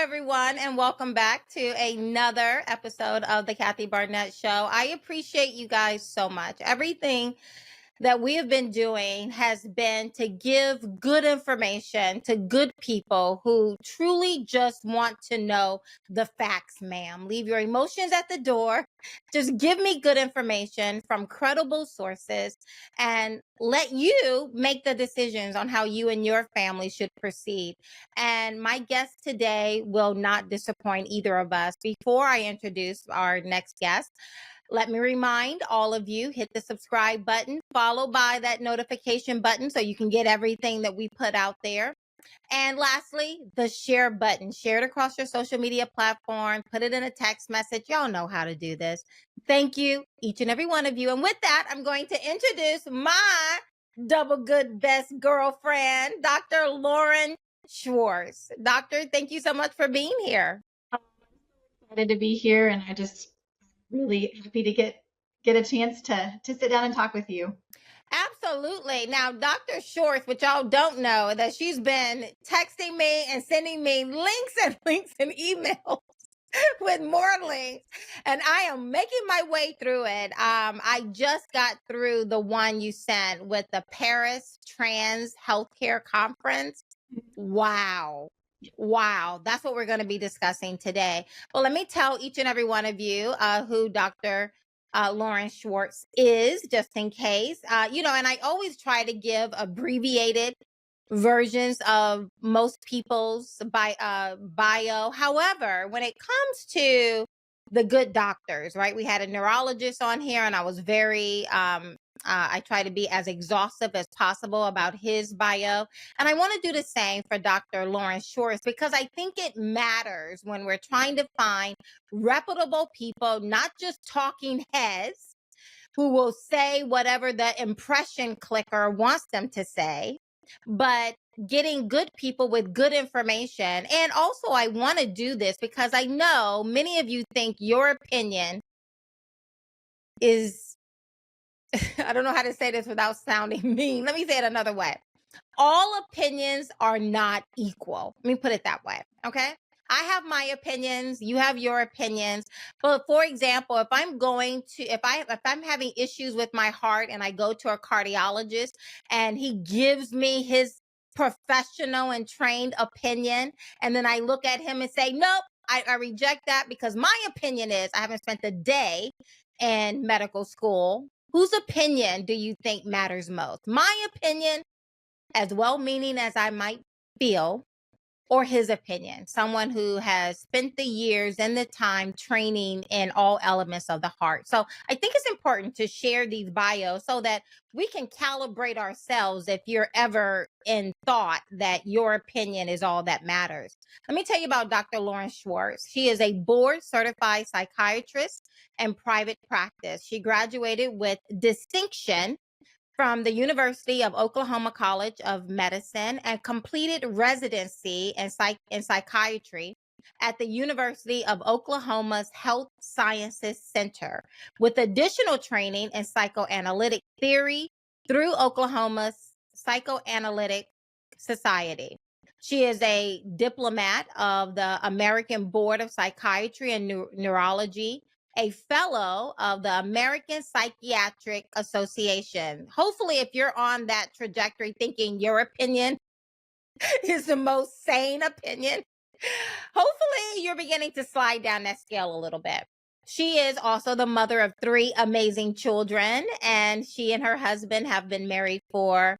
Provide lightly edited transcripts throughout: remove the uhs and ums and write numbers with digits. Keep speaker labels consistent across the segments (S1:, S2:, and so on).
S1: everyone, and welcome back to another episode of the Kathy Barnette Show. I appreciate you guys so much. Everything that we have been doing has been to give good information to good people who truly just want to know the facts, ma'am. Leave your emotions at the door. Just give me good information from credible sources and let you make the decisions on how you and your family should proceed. And my guest today will not disappoint either of us. Before I introduce our next guest, let me remind all of you, hit the subscribe button, followed by that notification button so you can get everything that we put out there. And lastly, the share button. Share it across your social media platform, put it in a text message. Y'all know how to do this. Thank you, each and every one of you. And with that, I'm going to introduce my double good best girlfriend, Dr. Lauren Schwartz. Doctor, thank you so much for being here.
S2: Excited to be here, and I just really happy to get a chance to sit down and talk with you.
S1: Absolutely. Now, Dr. Schwartz, which y'all don't know, that she's been texting me and sending me links and emails with more links, and I am making my way through it. I just got through the one you sent with the Paris Trans Healthcare Conference. Wow. That's what we're going to be discussing today. Well, let me tell each and every one of you who Dr. Lauren Schwartz is, just in case. And I always try to give abbreviated versions of most people's bio. However, when it comes to the good doctors, right? We had a neurologist on here, and I was very I try to be as exhaustive as possible about his bio. And I want to do the same for Dr. Lauren Schwartz, because I think it matters when we're trying to find reputable people, not just talking heads who will say whatever the impression clicker wants them to say, but getting good people with good information. And also, I want to do this because I know many of you think your opinion is, I don't know how to say this without sounding mean. Let me say it another way. All opinions are not equal. Let me put it that way. Okay. I have my opinions. You have your opinions. But for example, if I'm having issues with my heart and I go to a cardiologist and he gives me his professional and trained opinion, and then I look at him and say, nope, I reject that because my opinion is, I haven't spent a day in medical school. Whose opinion do you think matters most? My opinion, as well-meaning as I might feel, or his opinion, someone who has spent the years and the time training in all elements of the heart. So I think it's important to share these bios so that we can calibrate ourselves if you're ever in thought that your opinion is all that matters. Let me tell you about Dr. Lauren Schwartz. She is a board-certified psychiatrist and private practice. She graduated with distinction from the University of Oklahoma College of Medicine and completed residency in psychiatry at the University of Oklahoma's Health Sciences Center, with additional training in psychoanalytic theory through Oklahoma's Psychoanalytic Society. She is a diplomat of the American Board of Psychiatry and Neurology, a fellow of the American Psychiatric Association. Hopefully, if you're on that trajectory thinking your opinion is the most sane opinion, hopefully you're beginning to slide down that scale a little bit. She is also the mother of 3 amazing children, and she and her husband have been married for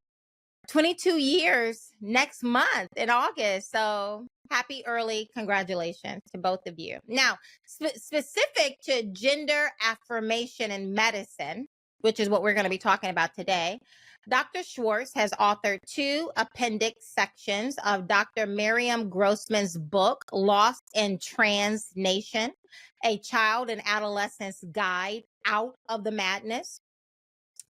S1: 22 years next month in August. So happy early congratulations to both of you. Now, specific to gender affirmation in medicine, which is what we're going to be talking about today, Dr. Schwartz has authored 2 appendix sections of Dr. Miriam Grossman's book, Lost in Trans Nation, A Child and Adolescent's Guide Out of the Madness.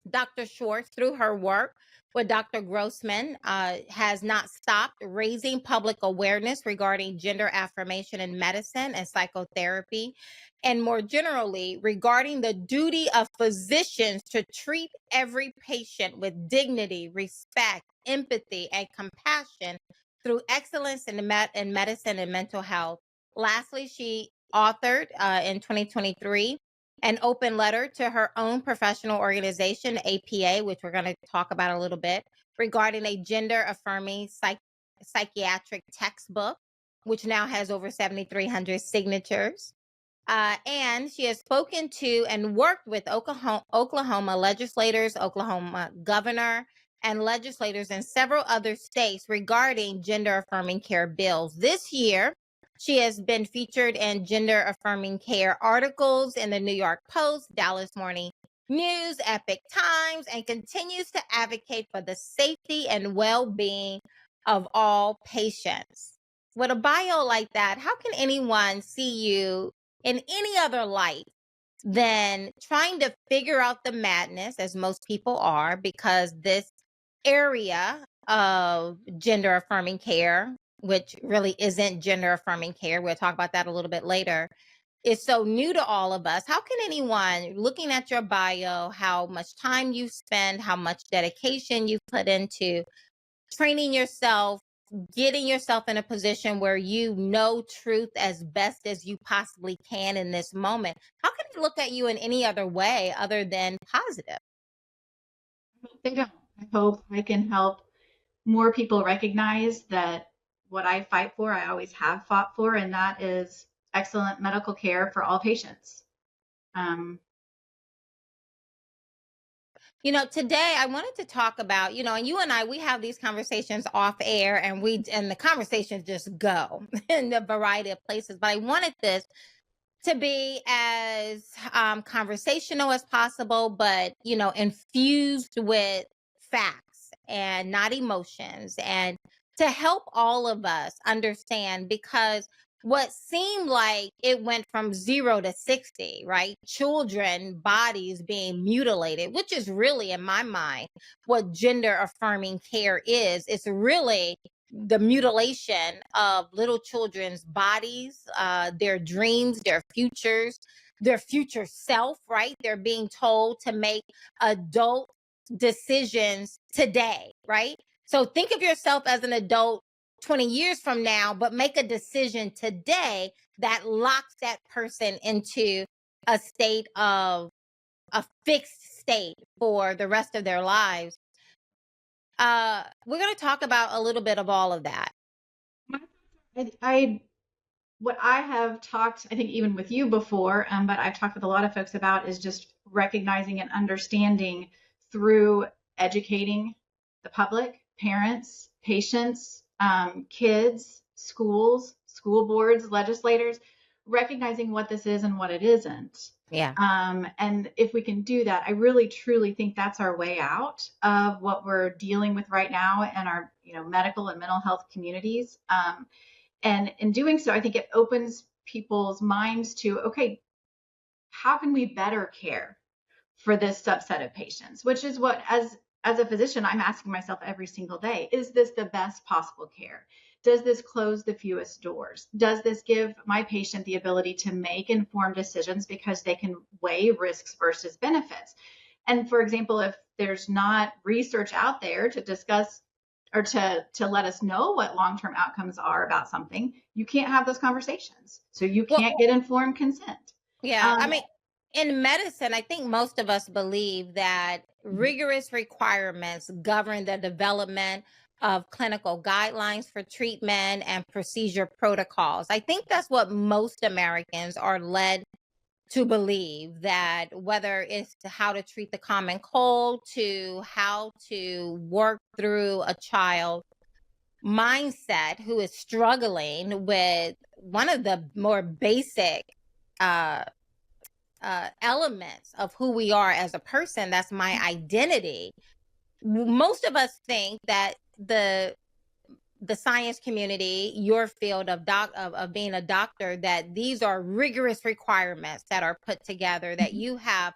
S1: Dr. Schwartz, through her work with Dr. Grossman, has not stopped raising public awareness regarding gender affirmation in medicine and psychotherapy, and more generally regarding the duty of physicians to treat every patient with dignity, respect, empathy, and compassion through excellence in medicine and mental health. Lastly, she authored in 2023 an open letter to her own professional organization, APA, which we're going to talk about a little bit, regarding a gender affirming psychiatric textbook, which now has over 7,300 signatures. And she has spoken to and worked with Oklahoma legislators, Oklahoma governor, and legislators in several other states regarding gender affirming care bills. This year, she has been featured in gender affirming care articles in the New York Post, Dallas Morning News, Epic Times, and continues to advocate for the safety and well-being of all patients. With a bio like that, how can anyone see you in any other light than trying to figure out the madness, as most people are, because this area of gender affirming care, which really isn't gender affirming care, we'll talk about that a little bit later, is so new to all of us. How can anyone, looking at your bio, how much time you spend, how much dedication you put into training yourself, getting yourself in a position where you know truth as best as you possibly can in this moment, how can they look at you in any other way other than positive?
S2: They don't. I hope I can help more people recognize that what I fight for, I always have fought for, and that is excellent medical care for all patients.
S1: Today I wanted to talk about, and you and I, we have these conversations off air, and the conversations just go in a variety of places. But I wanted this to be as conversational as possible, but infused with facts and not emotions, and to help all of us understand, because what seemed like it went from 0 to 60, right? Children bodies being mutilated, which is really, in my mind, what gender affirming care is. It's really the mutilation of little children's bodies, their dreams, their futures, their future self, right? They're being told to make adult decisions today, right? So think of yourself as an adult 20 years from now, but make a decision today that locks that person into a state of a fixed state for the rest of their lives. We're going to talk about a little bit of all of that.
S2: What I have talked, I think even with you before, but I've talked with a lot of folks about, is just recognizing and understanding through educating the public, parents, patients, kids, schools, school boards, legislators, recognizing what this is and what it isn't.
S1: Yeah.
S2: And if we can do that, I really truly think that's our way out of what we're dealing with right now in our, medical and mental health communities. And in doing so, I think it opens people's minds to, okay, how can we better care for this subset of patients? Which is what, as a physician, I'm asking myself every single day: is this the best possible care? Does this close the fewest doors? Does this give my patient the ability to make informed decisions because they can weigh risks versus benefits? And for example, if there's not research out there to discuss or to let us know what long-term outcomes are about something, you can't have those conversations. So you can't get informed consent.
S1: Yeah. I mean, in medicine, I think most of us believe that rigorous requirements govern the development of clinical guidelines for treatment and procedure protocols. I think that's what most Americans are led to believe, that whether it's how to treat the common cold to how to work through a child mindset who is struggling with one of the more basic elements of who we are as a person, that's my identity. Most of us think that the science community, your field of being a doctor, that these are rigorous requirements that are put together, that you have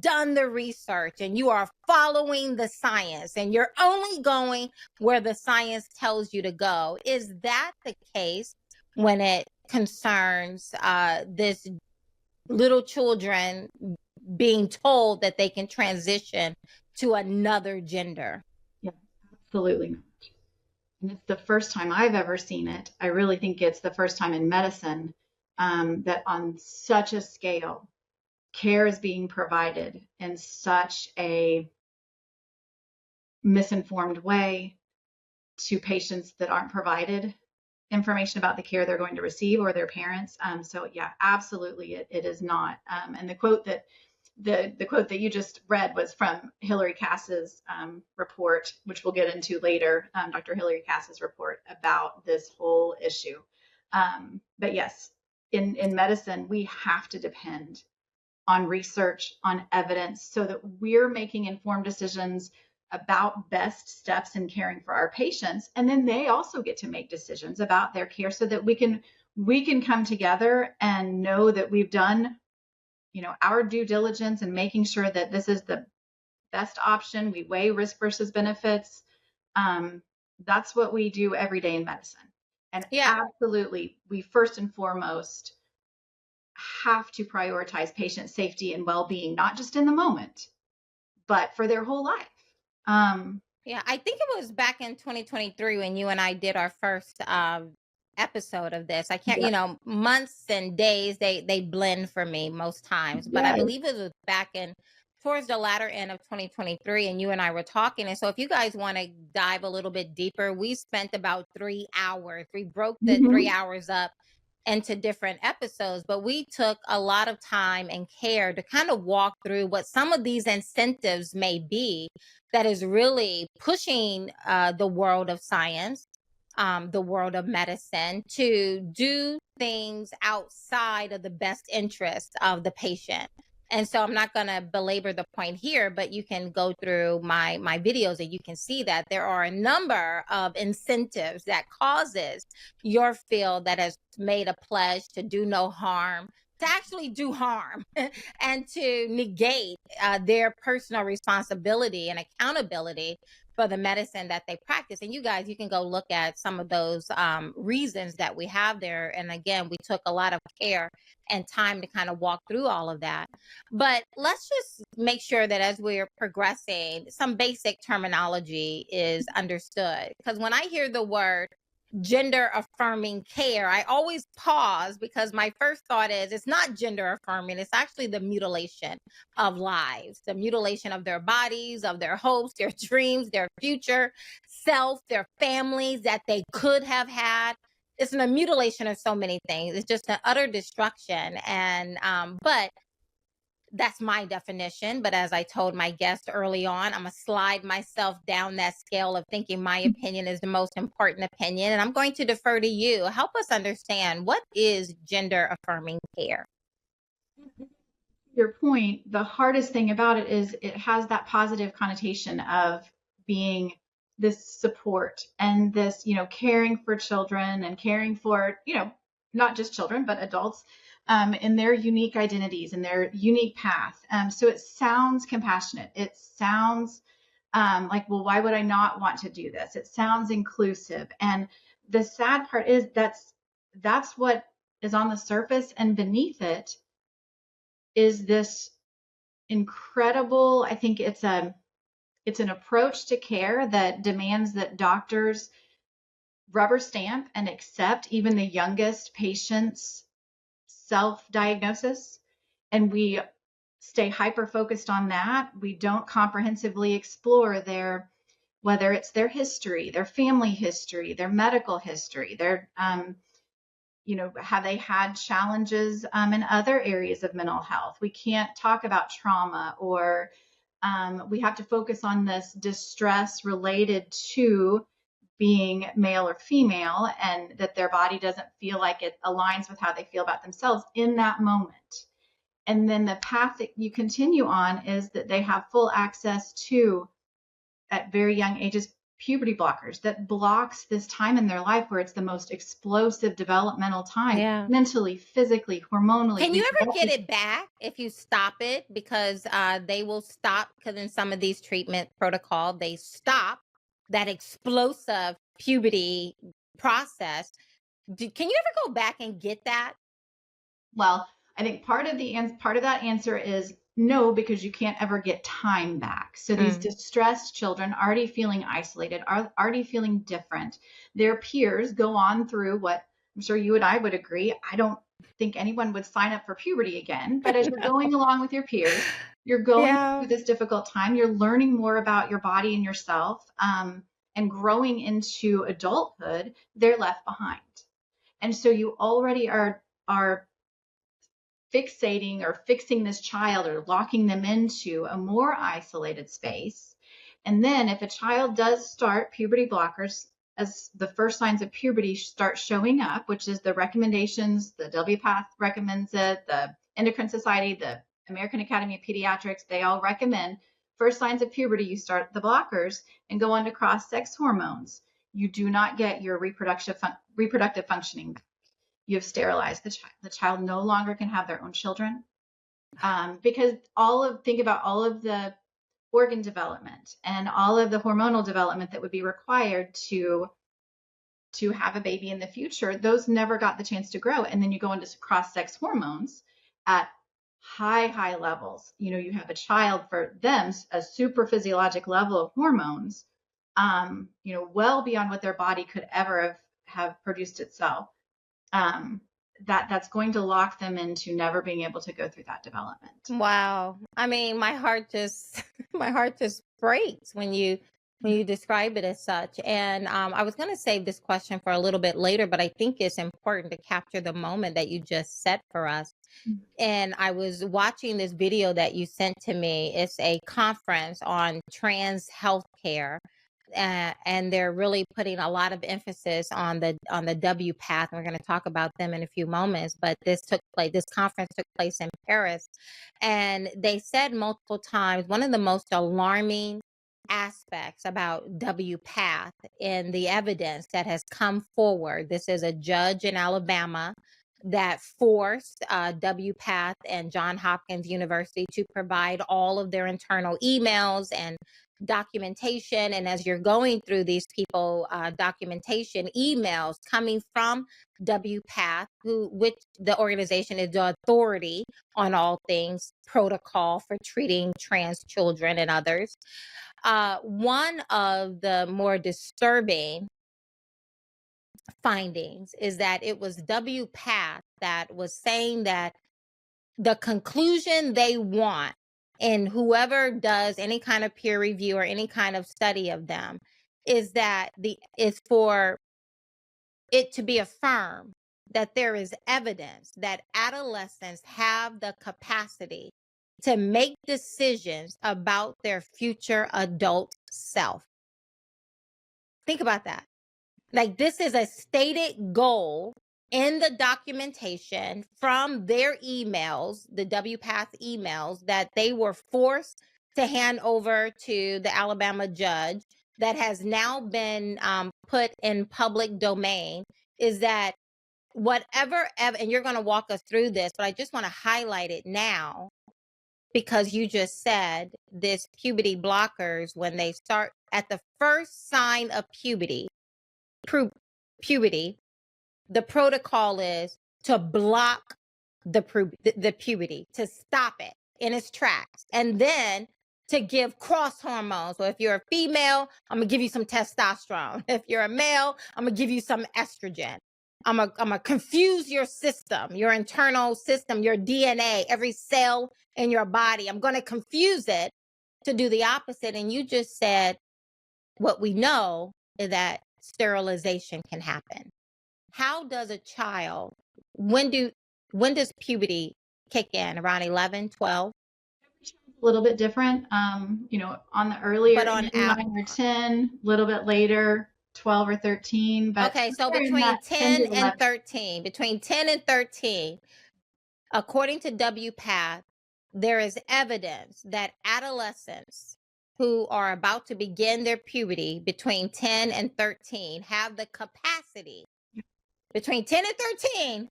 S1: done the research and you are following the science and you're only going where the science tells you to go. Is that the case when it concerns this little children being told that they can transition to another gender?
S2: Yeah, absolutely not. it's the first time I've ever seen it. I really think it's the first time in medicine that on such a scale, care is being provided in such a misinformed way to patients that aren't provided information about the care they're going to receive or their parents. So yeah, absolutely, it is not. And the quote that you just read was from Hilary Cass's report, which we'll get into later. Dr. Hilary Cass's report about this whole issue. But yes, in medicine, we have to depend on research, on evidence, so that we're making informed decisions about best steps in caring for our patients. And then they also get to make decisions about their care so that we can come together and know that we've done, our due diligence and making sure that this is the best option. We weigh risk versus benefits. That's what we do every day in medicine. And absolutely, we first and foremost have to prioritize patient safety and well-being, not just in the moment, but for their whole life.
S1: Yeah, I think it was back in 2023 when you and I did our first episode of this. I can't, months and days, they blend for me most times, but I believe it was back in towards the latter end of 2023, and you and I were talking. And so if you guys want to dive a little bit deeper, we spent about 3 hours. We broke the 3 hours up into different episodes, but we took a lot of time and care to kind of walk through what some of these incentives may be that is really pushing the world of science, the world of medicine, to do things outside of the best interest of the patient. And so I'm not going to belabor the point here, but you can go through my videos and you can see that there are a number of incentives that causes your field that has made a pledge to do no harm to actually do harm and to negate their personal responsibility and accountability for the medicine that they practice. And you guys, you can go look at some of those reasons that we have there. And again, we took a lot of care and time to kind of walk through all of that. But let's just make sure that as we're progressing, some basic terminology is understood. Because when I hear the word gender affirming care, I always pause because my first thought is it's not gender affirming. It's actually the mutilation of lives, the mutilation of their bodies, of their hopes, their dreams, their future self, their families that they could have had. It's a mutilation of so many things. It's just an utter destruction. And, but that's my definition. But as I told my guest early on, I'm going to slide myself down that scale of thinking my opinion is the most important opinion. And I'm going to defer to you. Help us understand, what is gender affirming care?
S2: Your point, the hardest thing about it is it has that positive connotation of being this support and this, caring for children and caring for, not just children, but adults in their unique identities and their unique path. So it sounds compassionate. It sounds like, well, why would I not want to do this? It sounds inclusive. And the sad part is that's what is on the surface, and beneath it is this incredible, I think it's an approach to care that demands that doctors rubber stamp and accept even the youngest patient's self-diagnosis, and we stay hyper-focused on that. We don't comprehensively explore whether it's their history, their family history, their medical history, their have they had challenges in other areas of mental health? We can't talk about trauma, or we have to focus on this distress related to being male or female, and that their body doesn't feel like it aligns with how they feel about themselves in that moment. And then the path that you continue on is that they have full access to, at very young ages, puberty blockers that blocks this time in their life where it's the most explosive developmental time, mentally, physically, hormonally.
S1: Can you ever get it back if you stop it? Because they will stop, because in some of these treatment protocols, they stop that explosive puberty process. Can you ever go back and get that?
S2: Well, I think part of that answer is No, because you can't ever get time back. So these distressed children, already feeling isolated, are already feeling different. Their peers go on through what I'm sure you and I would agree. I don't think anyone would sign up for puberty again. But as you're going along with your peers, you're going
S1: Yeah.
S2: through this difficult time. You're learning more about your body and yourself, and growing into adulthood. They're left behind, and so you already are fixating or fixing this child or locking them into a more isolated space. And then if a child does start puberty blockers, as the first signs of puberty start showing up, which is the recommendations, the WPATH recommends it, the Endocrine Society, the American Academy of Pediatrics, they all recommend first signs of puberty, you start the blockers and go on to cross-sex hormones. You do not get your reproductive functioning. You have sterilized the child. The child no longer can have their own children, because think about all of the organ development and all of the hormonal development that would be required to have a baby in the future. Those never got the chance to grow. And then you go into cross-sex hormones at high levels. You have a child, for them, a super physiologic level of hormones, well beyond what their body could ever have produced itself. That's going to lock them into never being able to go through that development.
S1: Wow. I mean, my heart just my heart just breaks when you describe it as such. And I was going to save this question for a little bit later, but I think it's important to capture the moment that you just set for us. And I was watching this video that you sent to me. It's a conference on trans healthcare. And they're really putting a lot of emphasis on the WPATH. We're going to talk about them in a few moments, but this conference took place in Paris, and they said multiple times one of the most alarming aspects about WPATH in the evidence that has come forward. This is a judge in Alabama that forced WPATH and Johns Hopkins University to provide all of their internal emails and documentation. And as you're going through these people documentation emails coming from WPATH, which the organization is the authority on all things protocol for treating trans children and others, one of the more disturbing findings is that it was WPATH that was saying that the conclusion they want, and whoever does any kind of peer review or any kind of study of them, is that is for it to be affirmed that there is evidence that adolescents have the capacity to make decisions about their future adult self. Think about that. Like, this is a stated goal in the documentation from their emails, the WPATH emails that they were forced to hand over to the Alabama judge, that has now been put in public domain, is that whatever, and you're going to walk us through this, but I just want to highlight it now, because you just said this puberty blockers, when they start at the first sign of puberty, the protocol is to block the puberty, to stop it in its tracks, and then to give cross hormones. So if you're a female, I'm gonna give you some testosterone. If you're a male, I'm gonna give you some estrogen. I'm gonna confuse your system, your internal system, your DNA, every cell in your body. I'm gonna confuse it to do the opposite. And you just said what we know is that sterilization can happen. How does a child, when does puberty kick in? Around 11, 12?
S2: A little bit different, on the earlier
S1: But on
S2: 9 or 10, a little bit later, 12 or 13. But
S1: okay, so
S2: in
S1: between
S2: that 10
S1: 10
S2: to
S1: and
S2: 11.
S1: 13, according to WPATH, there is evidence that adolescents who are about to begin their puberty between 10 and 13 have the capacity between 10 and 13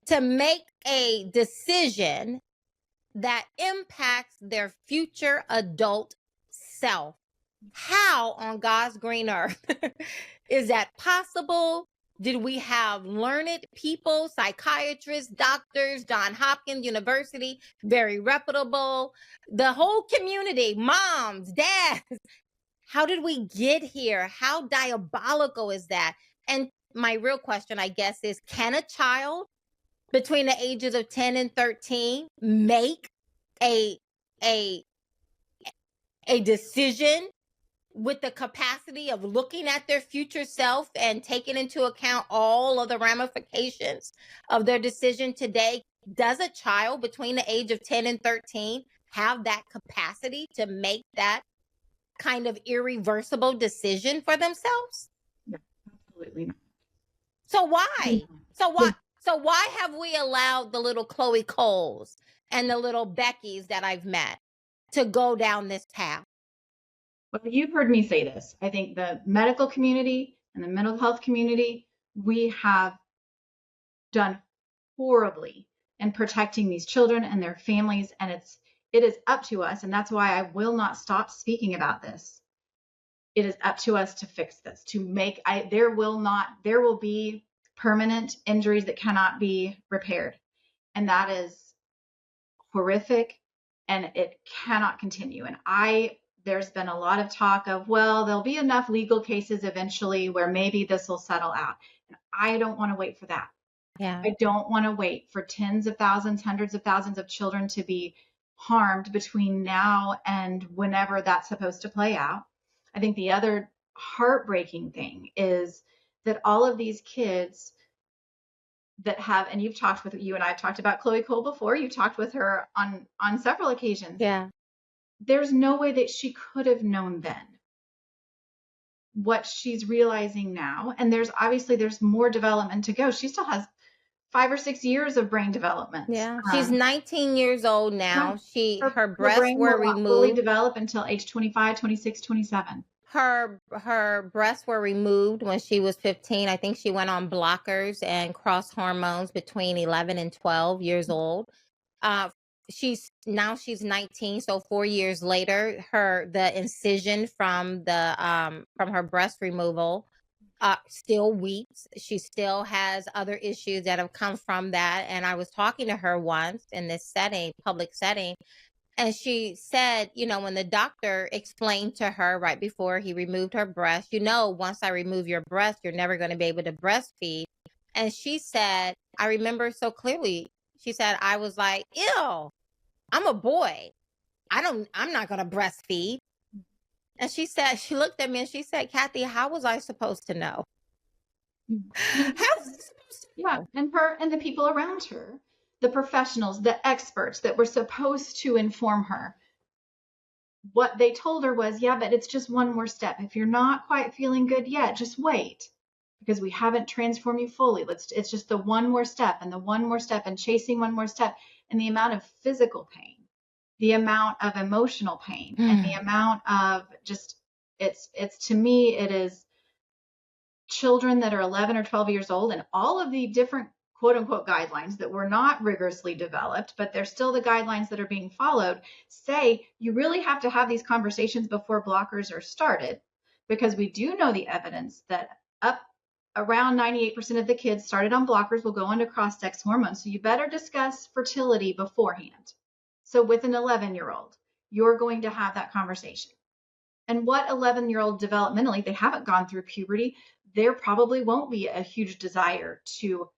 S1: to make a decision that impacts their future adult self. How on God's green earth is that possible? did we have learned people, psychiatrists, doctors, John Hopkins University, very reputable, the whole community, moms, dads? How did we get here? How diabolical is that? And my real question, I guess, is can a child between the ages of 10 and 13 make a decision with the capacity of looking at their future self and taking into account all of the ramifications of their decision today? Does a child between the age of 10 and 13 have that capacity to make that kind of irreversible decision for themselves?
S2: No, absolutely not.
S1: So why? So why have we allowed the little Chloe Coles and the little Beckys that I've met to go down this path?
S2: Well, you've heard me say this. I think the medical community and the mental health community, we have done horribly in protecting these children and their families, and it is up to us, and that's why I will not stop speaking about this. It is up to us to fix this, to make there will be permanent injuries that cannot be repaired. And that is horrific, and it cannot continue. And there's been a lot of talk of, well, there'll be enough legal cases eventually where maybe this will settle out. And I don't want to wait for that.
S1: Yeah.
S2: I don't want to wait for tens of thousands, hundreds of thousands of children to be harmed between now and whenever that's supposed to play out. I think the other heartbreaking thing is that all of these kids that have, and you and I have talked about Chloe Cole before, you talked with her on several occasions.
S1: Yeah.
S2: There's no way that she could have known then what she's realizing now. And there's more development to go. She still has 5 or 6 years of brain development.
S1: Yeah. She's 19 years old now. Her breasts
S2: brain
S1: were
S2: will not
S1: removed.
S2: fully develop until age 25, 26, 27.
S1: Her breasts were removed when she was 15. I think she went on blockers and cross hormones between 11 and 12 years old. She's 19, so 4 years later, the incision from her breast removal still weeps. She still has other issues that have come from that. And I was talking to her once in this public setting, and she said, when the doctor explained to her right before he removed her breast, once I remove your breast, you're never going to be able to breastfeed. And she said, I remember so clearly, she said, I was like, ew, I'm a boy. I'm not going to breastfeed. And she looked at me and she said, Kathy, how was I supposed to know? How was I supposed to know?
S2: Yeah, and the people around her, the professionals, the experts that were supposed to inform her, what they told her was, yeah, but it's just one more step. If you're not quite feeling good yet, just wait, because we haven't transformed you fully. It's just the one more step and the one more step and chasing one more step, and the amount of physical pain, the amount of emotional pain, and the amount of to me, it is children that are 11 or 12 years old, and all of the different quote unquote guidelines that were not rigorously developed, but they're still the guidelines that are being followed, say you really have to have these conversations before blockers are started, because we do know the evidence that up around 98% of the kids started on blockers will go on to cross-sex hormones. So you better discuss fertility beforehand. So with an 11-year-old, you're going to have that conversation. And what 11-year-old developmentally, they haven't gone through puberty. There probably won't be a huge desire to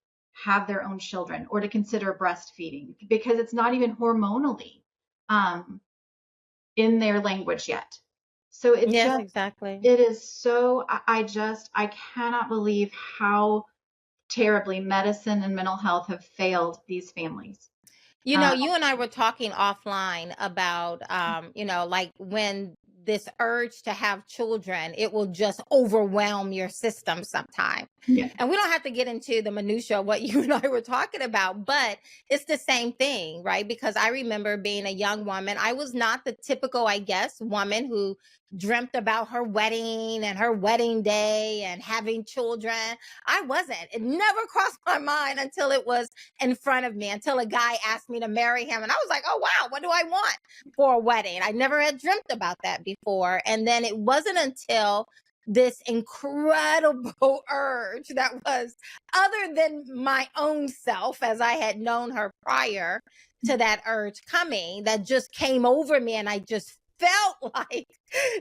S2: have their own children or to consider breastfeeding, because it's not even hormonally in their language yet. So it's
S1: exactly.
S2: It is so, I cannot believe how terribly medicine and mental health have failed these families.
S1: You and I were talking offline about, like when this urge to have children, it will just overwhelm your system sometime.
S2: Yeah.
S1: And we don't have to get into the minutia of what you and I were talking about, but it's the same thing, right? Because I remember being a young woman. I was not the typical, I guess, woman who dreamt about her wedding and her wedding day and having children. I wasn't. It never crossed my mind until it was in front of me, until a guy asked me to marry him. And I was like, oh, wow, what do I want for a wedding? I never had dreamt about that before. And then it wasn't until this incredible urge that was other than my own self, as I had known her prior to that urge coming, that just came over me. And I just felt like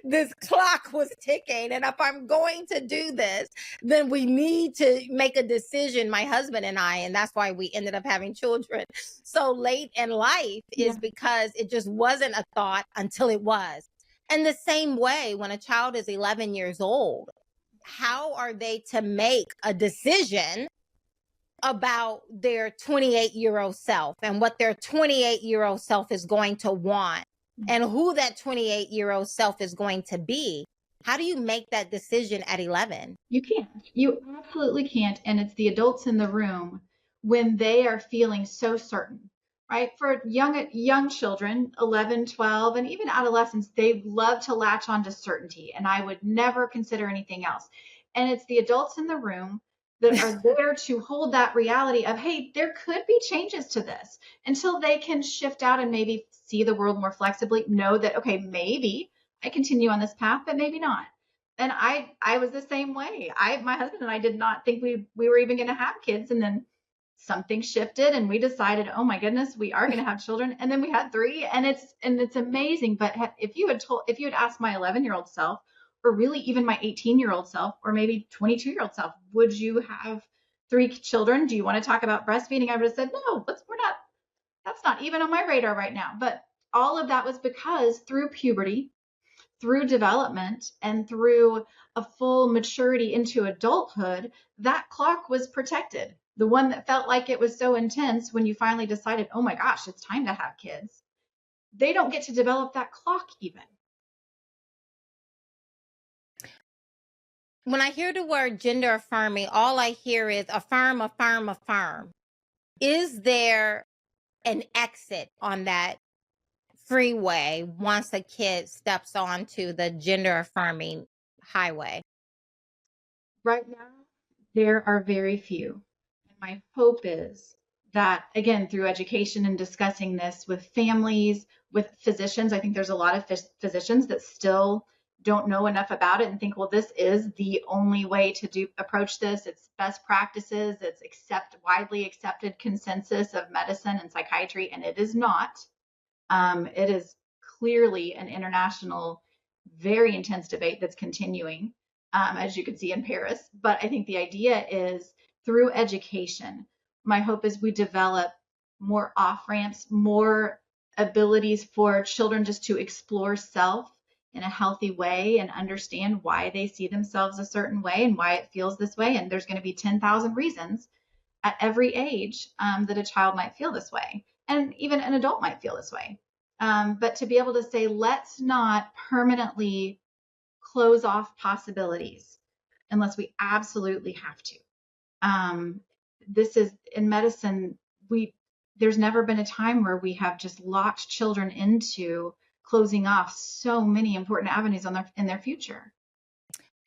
S1: this clock was ticking. And if I'm going to do this, then we need to make a decision, my husband and I. And that's why we ended up having children so late in life, is because it just wasn't a thought until it was. And the same way, when a child is 11 years old, how are they to make a decision about their 28-year-old self and what their 28-year-old self is going to want and who that 28-year-old self is going to be? How do you make that decision at 11?
S2: You can't. You absolutely can't. And it's the adults in the room when they are feeling so certain, right? For young children, 11, 12, and even adolescents, they love to latch on to certainty. And I would never consider anything else. And it's the adults in the room that are there to hold that reality of, hey, there could be changes to this, until they can shift out and maybe see the world more flexibly, know that, okay, maybe I continue on this path, but maybe not. And I was the same way. My husband and I did not think we were even going to have kids. And then something shifted and we decided, oh my goodness, we are going to have children. And then we had 3, and it's amazing. But if you had asked my 11-year-old self, or really even my 18-year-old self, or maybe 22-year-old self, would you have 3 children? Do you want to talk about breastfeeding? I would have said, no, that's not even on my radar right now. But all of that was because through puberty, through development, and through a full maturity into adulthood, that clock was protected. The one that felt like it was so intense when you finally decided, oh my gosh, it's time to have kids. They don't get to develop that clock even.
S1: When I hear the word gender affirming, all I hear is affirm, affirm, affirm. Is there an exit on that freeway once a kid steps onto the gender affirming highway?
S2: Right now, there are very few. And my hope is that, again, through education and discussing this with families, with physicians, I think there's a lot of physicians that still don't know enough about it and think, well, this is the only way to approach this. It's best practices. It's widely accepted consensus of medicine and psychiatry, and it is not. It is clearly an international, very intense debate that's continuing, as you can see in Paris. But I think the idea is through education, my hope is we develop more off ramps, more abilities for children just to explore self in a healthy way and understand why they see themselves a certain way and why it feels this way. And there's going to be 10,000 reasons at every age that a child might feel this way, and even an adult might feel this way. But to be able to say, let's not permanently close off possibilities unless we absolutely have to. This is in medicine, there's never been a time where we have just locked children into closing off so many important avenues in their future.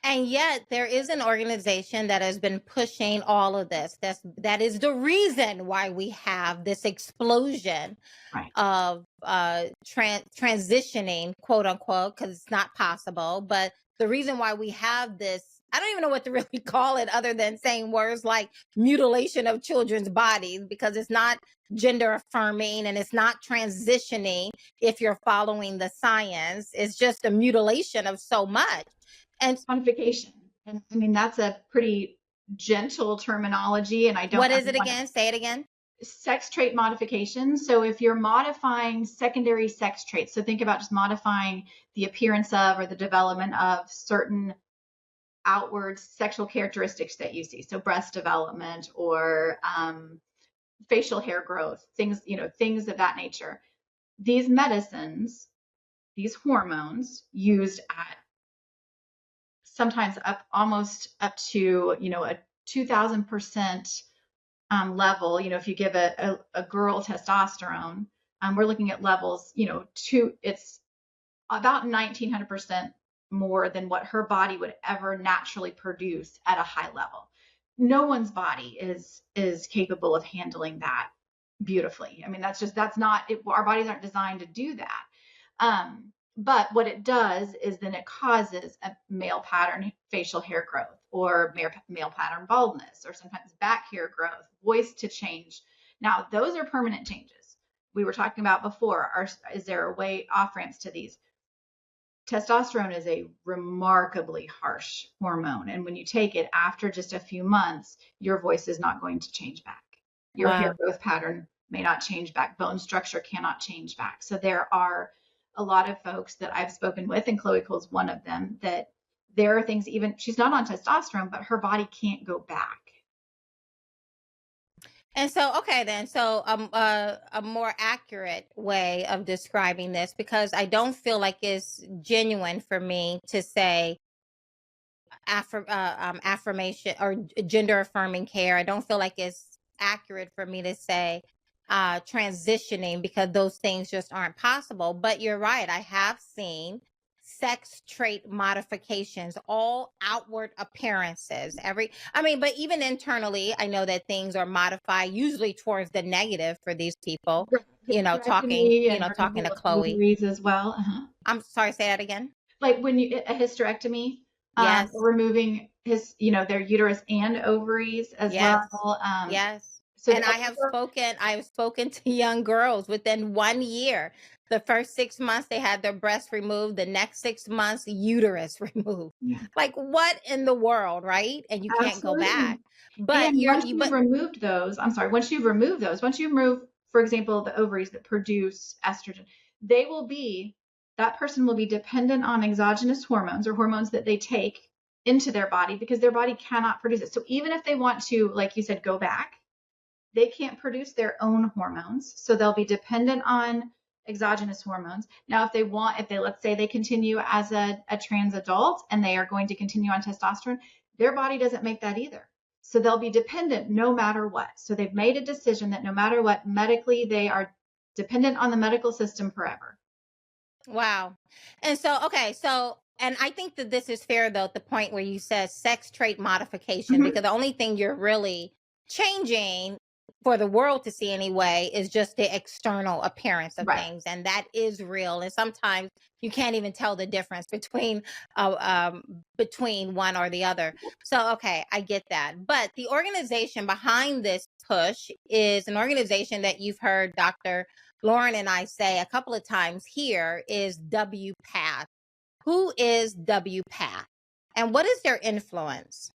S1: And yet there is an organization that has been pushing all of this. That is the reason why we have this explosion of transitioning, quote unquote, because it's not possible. But the reason why we have this, I don't even know what to really call it other than saying words like mutilation of children's bodies, because it's not gender affirming and it's not transitioning if you're following the science. It's just a mutilation of so much. And
S2: modification. And I mean, that's a pretty gentle terminology. And I don't.
S1: What is it again? Say it again.
S2: Sex trait modification. So if you're modifying secondary sex traits, so think about just modifying the appearance of or the development of certain outward sexual characteristics that you see. So breast development or facial hair growth, things of that nature. These medicines, these hormones used at sometimes almost up to, a 2000% level. If you give a girl testosterone, we're looking at levels, it's about 1900% more than what her body would ever naturally produce at a high level. No one's body is capable of handling that beautifully. I mean, that's not it. Our bodies aren't designed to do that. But what it does is then it causes a male pattern facial hair growth, or male pattern baldness, or sometimes back hair growth, voice to change. Now, those are permanent changes. We were talking about before, is there a way off ramps to these? Testosterone is a remarkably harsh hormone. And when you take it after just a few months, your voice is not going to change back. Your hair
S1: Wow.
S2: growth pattern may not change back. Bone structure cannot change back. So there are a lot of folks that I've spoken with, and Chloe Cole's one of them, that there are things, even she's not on testosterone, but her body can't go back.
S1: And so, okay, then, so a more accurate way of describing this, because I don't feel like it's genuine for me to say affirmation or gender affirming care. I don't feel like it's accurate for me to say transitioning, because those things just aren't possible. But you're right. I have seen sex trait modifications, all outward appearances. But even internally, I know that things are modified, usually towards the negative for these people.
S2: Hysterectomy and
S1: Talking to
S2: removal of
S1: Chloe.
S2: ovaries as well.
S1: I'm sorry, say that again.
S2: Like when you a hysterectomy,
S1: Yes.
S2: removing their uterus and ovaries as
S1: Yes.
S2: well.
S1: Yes.
S2: So
S1: And I have spoken to young girls within 1 year. The first 6 months they had their breast removed, the next 6 months uterus removed.
S2: yeah,
S1: Like, what in the world, right? And you can't go
S2: absolutely.
S1: back. But
S2: And once you've removed those, once you remove, for example, the ovaries that produce estrogen, that person will be dependent on exogenous hormones, or hormones that they take into their body, because their body cannot produce it. So even if they want to, like you said, go back, they can't produce their own hormones. So they'll be dependent on exogenous hormones. Now, if they, let's say they continue as a trans adult and they are going to continue on testosterone, their body doesn't make that either. So they'll be dependent no matter what. So they've made a decision that no matter what, medically, they are dependent on the medical system forever.
S1: wow. And so, okay, so, and I think that this is fair, though, at the point where you said sex trait modification,
S2: Mhm.
S1: because the only thing you're really changing for the world to see anyway is just the external appearance of
S2: Right.
S1: things. And that is real. And sometimes you can't even tell the difference between one or the other. So, okay, I get that. But the organization behind this push is an organization that you've heard Dr. Lauren and I say a couple of times here, is WPATH. Who is WPATH? And what is their influence?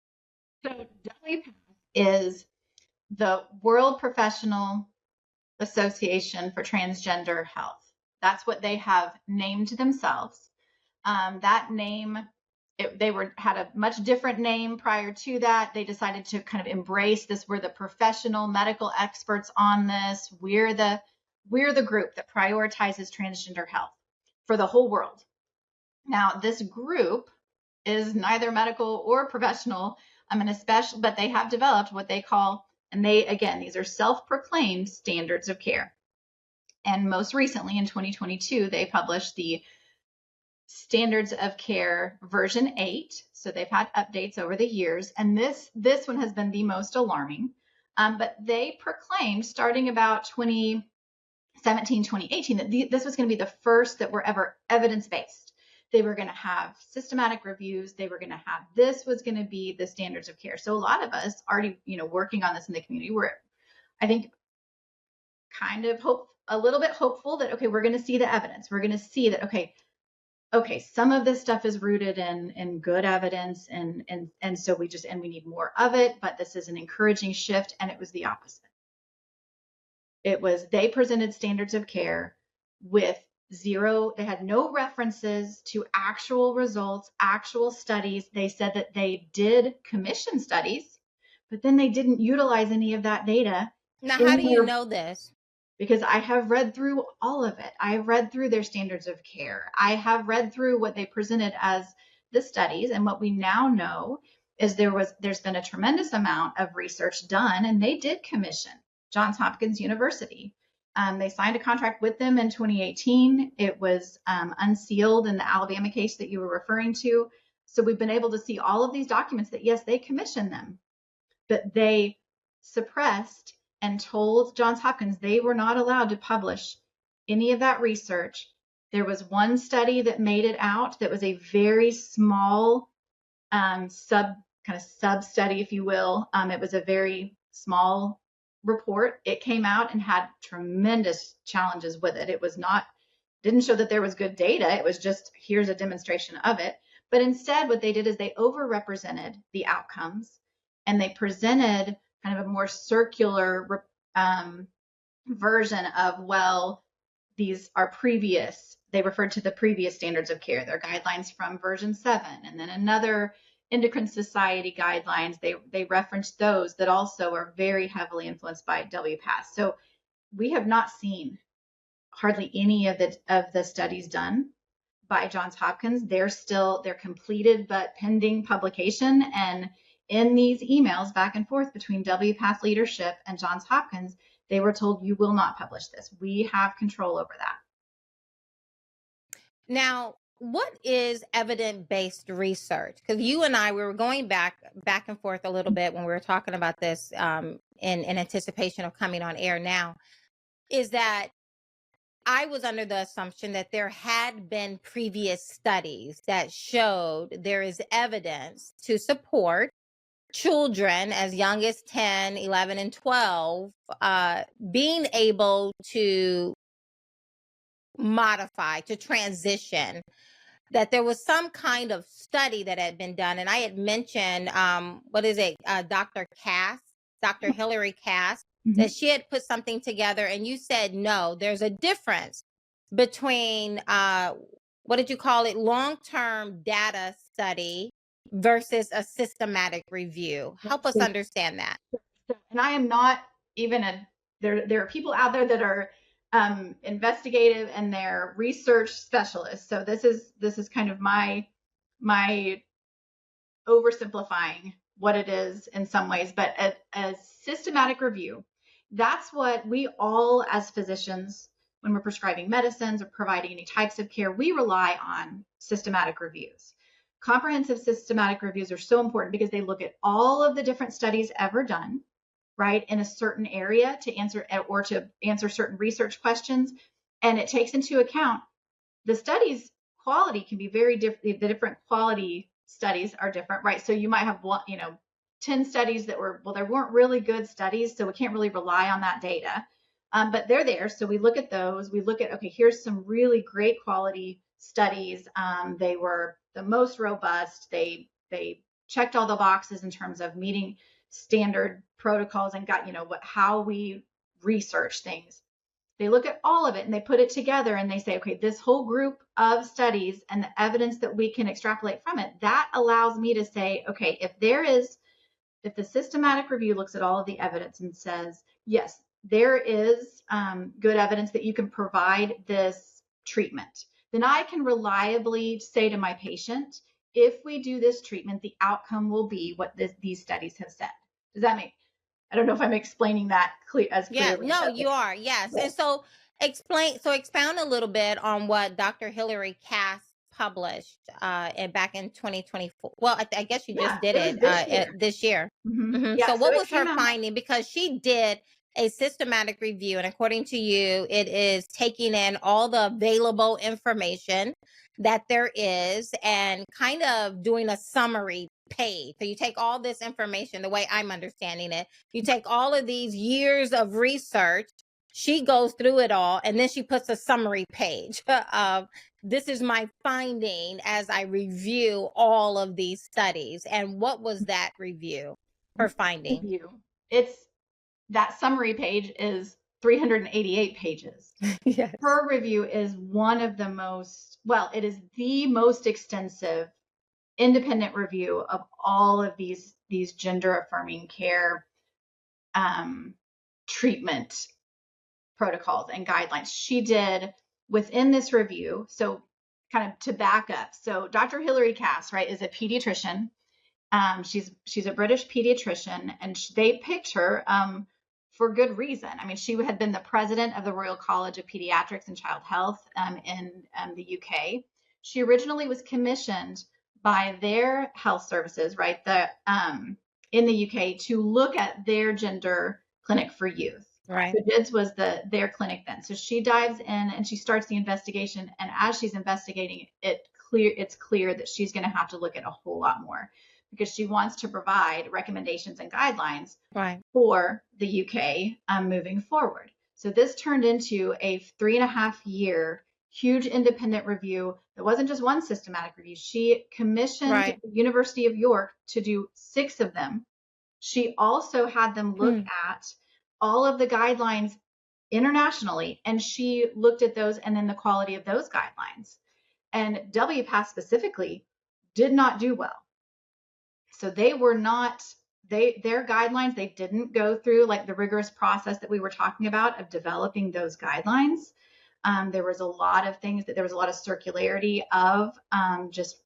S2: So WPATH is the World Professional Association for Transgender Health. That's what they have named themselves. That name, had a much different name prior to that. They decided to kind of embrace this. We're the professional medical experts on this. We're the group that prioritizes transgender health for the whole world. Now, this group is neither medical or professional, but they have developed what they call, and these are self-proclaimed standards of care. And most recently in 2022, they published the Standards of Care version 8. So they've had updates over the years. And this one has been the most alarming. But they proclaimed starting about 2017, 2018, that this was going to be the first that were ever evidence-based. They were going to have systematic reviews. This was going to be the standards of care. So a lot of us already, working on this in the community, were, I think, kind of a little bit hopeful that, okay, we're going to see the evidence. We're going to see that, okay, some of this stuff is rooted in good evidence, and so we need more of it, but this is an encouraging shift. And it was the opposite. They presented standards of care with zero, they had no references to actual results, actual studies. They said that they did commission studies, but then they didn't utilize any of that data.
S1: Now, how do you know this?
S2: Because I have read through all of it. I have read through their standards of care. I have read through what they presented as the studies. And what we now know is there's been a tremendous amount of research done, and they did commission Johns Hopkins University. They signed a contract with them in 2018. It was unsealed in the Alabama case that you were referring to. So we've been able to see all of these documents that, yes, they commissioned them, but they suppressed and told Johns Hopkins they were not allowed to publish any of that research There was one study that made it out that was a very small sub study, if you will. It was a very small report. It came out and had tremendous challenges with it. It was not, didn't show that there was good data. It was just, here's a demonstration of it. But instead, what they did is they overrepresented the outcomes, and they presented kind of a more circular version of, well, these are previous, they referred to the previous standards of care, their guidelines from version 7, and then another endocrine society guidelines, they referenced those that also are very heavily influenced by WPATH. So we have not seen hardly any of the studies done by Johns Hopkins. They're completed but pending publication. And in these emails back and forth between WPATH leadership and Johns Hopkins, they were told, you will not publish this. We have control over that.
S1: Now, what is evidence-based research? Because you and I, we were going back and forth a little bit when we were talking about this in anticipation of coming on air now, is that I was under the assumption that there had been previous studies that showed there is evidence to support children as young as 10, 11, and 12 being able to modify, to transition, that there was some kind of study that had been done. And I had mentioned, Dr. Cass, Dr. Hillary Cass, that she had put something together, and you said, no, there's a difference between, what did you call it, long-term data study versus a systematic review. Help us understand that.
S2: And I am not even there are people out there that are investigative and they're research specialists. So this is kind of my oversimplifying what it is in some ways, but a systematic review, that's what we all as physicians, when we're prescribing medicines or providing any types of care, we rely on systematic reviews. Comprehensive systematic reviews are so important because they look at all of the different studies ever done, right, in a certain area to answer certain research questions. And it takes into account the studies quality can be very different. The different quality studies are different, right? So you might have 10 studies that there weren't really good studies, so we can't really rely on that data. But they're there. So we look at those. We look at, okay, here's some really great quality studies. They were the most robust. They checked all the boxes in terms of meeting standard protocols and got, how we research things. They look at all of it and they put it together and they say, okay, this whole group of studies and the evidence that we can extrapolate from it, that allows me to say, okay, if the systematic review looks at all of the evidence and says, yes, there is good evidence that you can provide this treatment, then I can reliably say to my patient, if we do this treatment, the outcome will be what these studies have said. Does that make? I don't know if I'm explaining that clearly.
S1: Yeah, no, you are. Yes. And so expound a little bit on what Dr. Hillary Cass published back in 2024. Well, I guess you just did it this year.
S2: Yeah,
S1: so what was her finding? Because she did a systematic review, and according to you, it is taking in all the available information that there is and kind of doing a summary page. So you take all this information, the way I'm understanding it, you take all of these years of research, she goes through it all, and then she puts a summary page of, this is my finding as I review all of these studies. And what was that review, her finding?
S2: That summary page is 388 pages.
S1: Yes.
S2: Her review is one of the most, it is the most extensive independent review of all of these gender affirming care treatment protocols and guidelines. She did within this review. So kind of to back up. So Dr. Hillary Cass, right, is a pediatrician. She's a British pediatrician, and they picked her for good reason. I mean, she had been the president of the Royal College of Pediatrics and Child Health in the UK. She originally was commissioned by their health services, right, in the UK to look at their gender clinic for youth.
S1: Right.
S2: So JIDS was their clinic then. So she dives in and she starts the investigation. And as she's investigating, it's clear that she's going to have to look at a whole lot more because she wants to provide recommendations and guidelines
S1: Right.
S2: for the UK moving forward. So this turned into a 3.5-year huge independent review. That wasn't just one systematic review. She commissioned
S1: Right.
S2: the University of York to do 6 of them. She also had them look at all of the guidelines internationally, and she looked at those and then the quality of those guidelines. And WPATH specifically did not do well. So they were not, their guidelines, they didn't go through like the rigorous process that we were talking about of developing those guidelines. There was a lot of things that there was a lot of circularity of just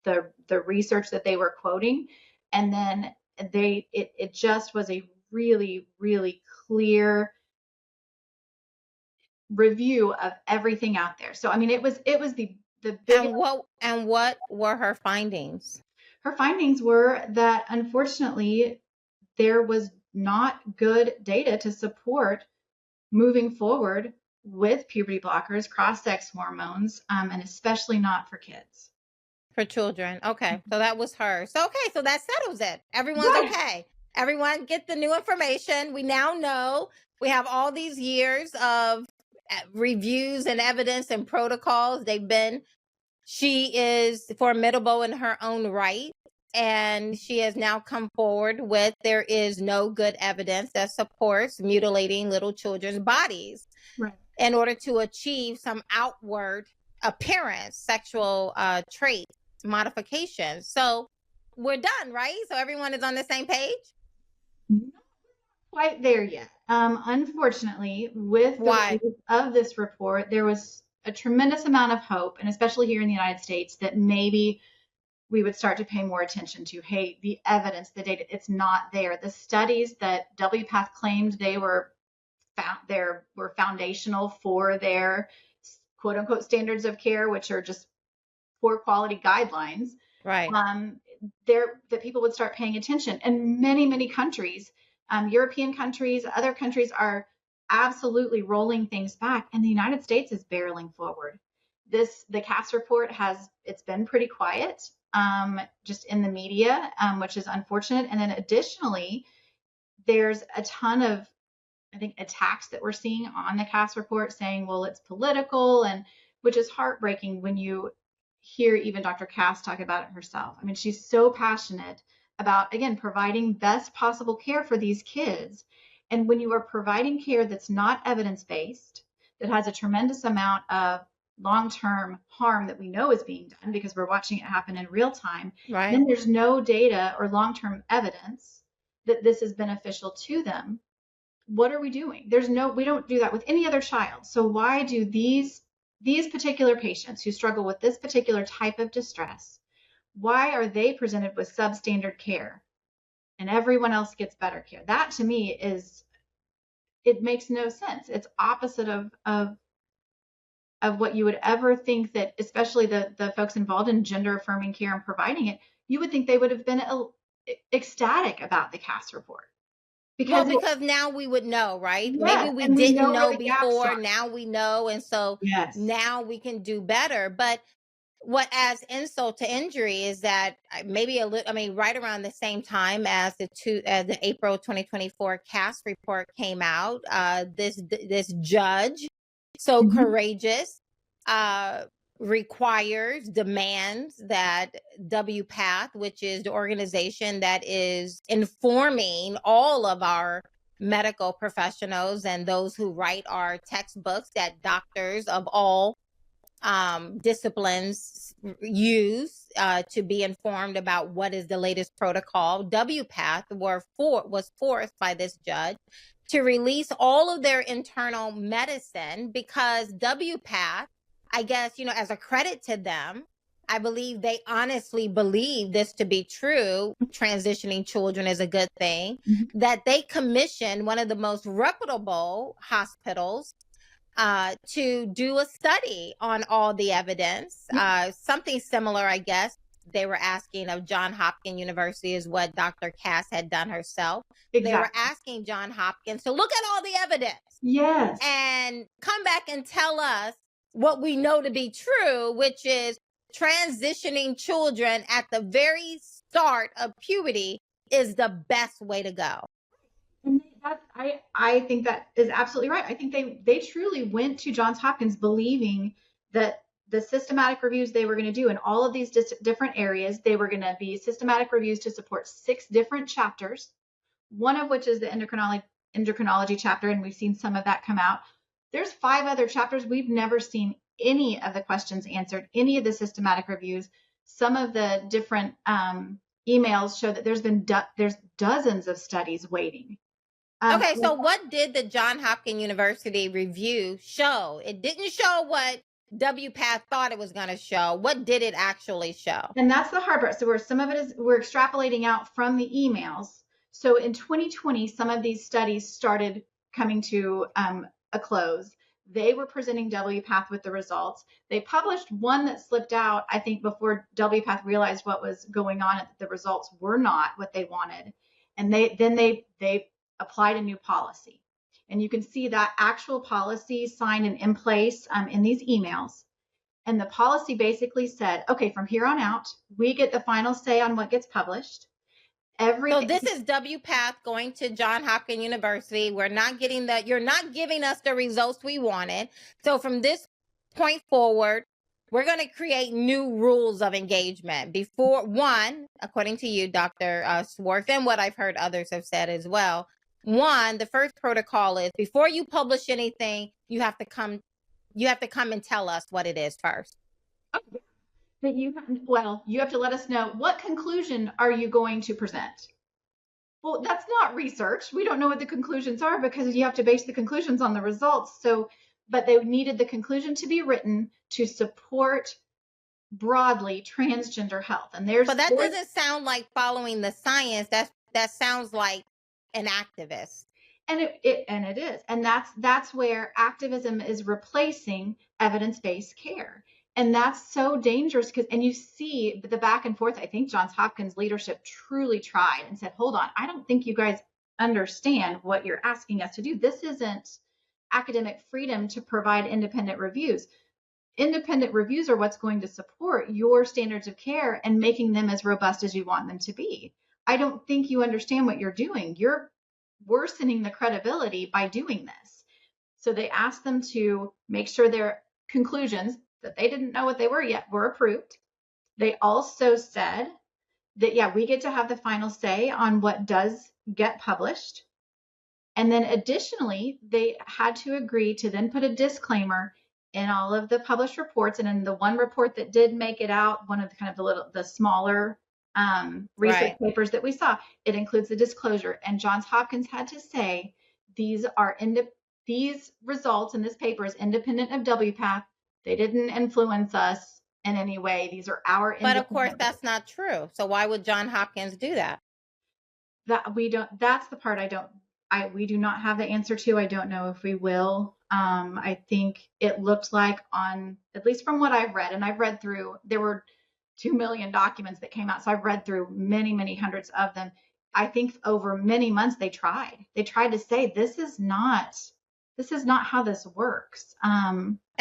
S2: the research that they were quoting. And then it just was a really, really clear review of everything out there. So I mean, it was the biggest.
S1: And what were her findings?
S2: Her findings were that unfortunately there was not good data to support moving forward with puberty blockers, cross-sex hormones, and especially not for kids.
S1: For children. Okay. So that was her. So, okay. So that settles it. Everyone's
S2: Right.
S1: okay. Everyone get the new information. We now know we have all these years of reviews and evidence and protocols. She is formidable in her own right. And she has now come forward with there is no good evidence that supports mutilating little children's bodies in order to achieve some outward appearance, sexual trait modifications. So we're done, right? So everyone is on the same page?
S2: Not quite there yet. Unfortunately, with the release of this report, there was a tremendous amount of hope, and especially here in the United States, that maybe we would start to pay more attention to, hey, the evidence, the data, it's not there. The studies that WPATH claimed they were foundational for their quote unquote standards of care, which are just poor quality guidelines,
S1: right?
S2: That people would start paying attention. And many, many countries, European countries, other countries are absolutely rolling things back, and the United States is barreling forward. The CAS report it's been pretty quiet, just in the media, which is unfortunate. And then additionally, there's a ton of, I think, attacks that we're seeing on the CAS report saying, well, it's political, and which is heartbreaking when you hear even Dr. Cass talk about it herself. I mean, she's so passionate about, again, providing best possible care for these kids. And when you are providing care that's not evidence-based, that has a tremendous amount of long-term harm that we know is being done because we're watching it happen in real time, then there's no data or long-term evidence that this is beneficial to them. What are we doing? We don't do that with any other child. So why do these particular patients who struggle with this particular type of distress, why are they presented with substandard care and everyone else gets better care? That to me it makes no sense. It's opposite of what you would ever think, that especially the folks involved in gender affirming care and providing it, you would think they would have been ecstatic about the CAS report. Because
S1: now we would know, right?
S2: Yes,
S1: maybe we didn't know before. Now we know. And so now we can do better. But what adds insult to injury is that maybe right around the same time as the April 2024 CAS report came out, this judge, so courageous, demands that WPATH, which is the organization that is informing all of our medical professionals and those who write our textbooks that doctors of all disciplines use to be informed about what is the latest protocol. WPATH was forced by this judge to release all of their internal medicine because WPATH, I guess, as a credit to them, I believe they honestly believe this to be true. Transitioning children is a good thing. That they commissioned one of the most reputable hospitals to do a study on all the evidence, something similar, I guess, they were asking of John Hopkins University, is what Dr. Cass had done herself.
S2: Exactly.
S1: They were asking John Hopkins to look at all the evidence.
S2: Yes.
S1: And come back and tell us what we know to be true, which is transitioning children at the very start of puberty is the best way to go.
S2: And I think that is absolutely right. I think they truly went to Johns Hopkins believing that the systematic reviews they were going to do in all of these different areas, they were going to be systematic reviews to support 6 different chapters, one of which is the endocrinology chapter, and we've seen some of that come out. There's 5 other chapters. We've never seen any of the questions answered, any of the systematic reviews. Some of the different emails show that there's dozens of studies waiting.
S1: Okay, so what did the Johns Hopkins University review show? It didn't show what WPATH thought it was going to show. What did it actually show?
S2: And that's the hard part. So some of it is we're extrapolating out from the emails. So in 2020, some of these studies started coming to a close. They were presenting WPATH with the results. They published one that slipped out, I think, before WPATH realized what was going on, and the results were not what they wanted. And they applied a new policy. And you can see that actual policy signed and in place in these emails. And the policy basically said, okay, from here on out, we get the final say on what gets published.
S1: So this is WPATH going to Johns Hopkins University. You're not giving us the results we wanted. So from this point forward, we're going to create new rules of engagement. Before one, according to you, Dr. Schwartz, and what I've heard others have said as well. One, the first protocol is before you publish anything, you have to come and tell us what it is first.
S2: Okay. That you have to let us know, what conclusion are you going to present? Well, that's not research. We don't know what the conclusions are because you have to base the conclusions on the results. But they needed the conclusion to be written to support broadly transgender health.
S1: But that doesn't sound like following the science. That sounds like an activist.
S2: And it is. And that's where activism is replacing evidence-based care. And that's so dangerous and you see the back and forth. I think Johns Hopkins leadership truly tried and said, hold on, I don't think you guys understand what you're asking us to do. This isn't academic freedom to provide independent reviews. Independent reviews are what's going to support your standards of care and making them as robust as you want them to be. I don't think you understand what you're doing. You're worsening the credibility by doing this. So they asked them to make sure their conclusions that they didn't know what they were yet were approved. They also said that, yeah, we get to have the final say on what does get published. And then additionally, they had to agree to then put a disclaimer in all of the published reports. And in the one report that did make it out, one of the smaller research papers that we saw, it includes the disclosure. And Johns Hopkins had to say, these results in this paper is independent of WPATH. They didn't influence us in any way. These are our.
S1: But of course, that's not true. So why would Johns Hopkins do that?
S2: That's the part we do not have the answer to. I don't know if we will. I think it looked like at least from what I've read, and I've read through, there were 2 million documents that came out. So I've read through many, many hundreds of them. I think over many months they tried to say, this is not how this works.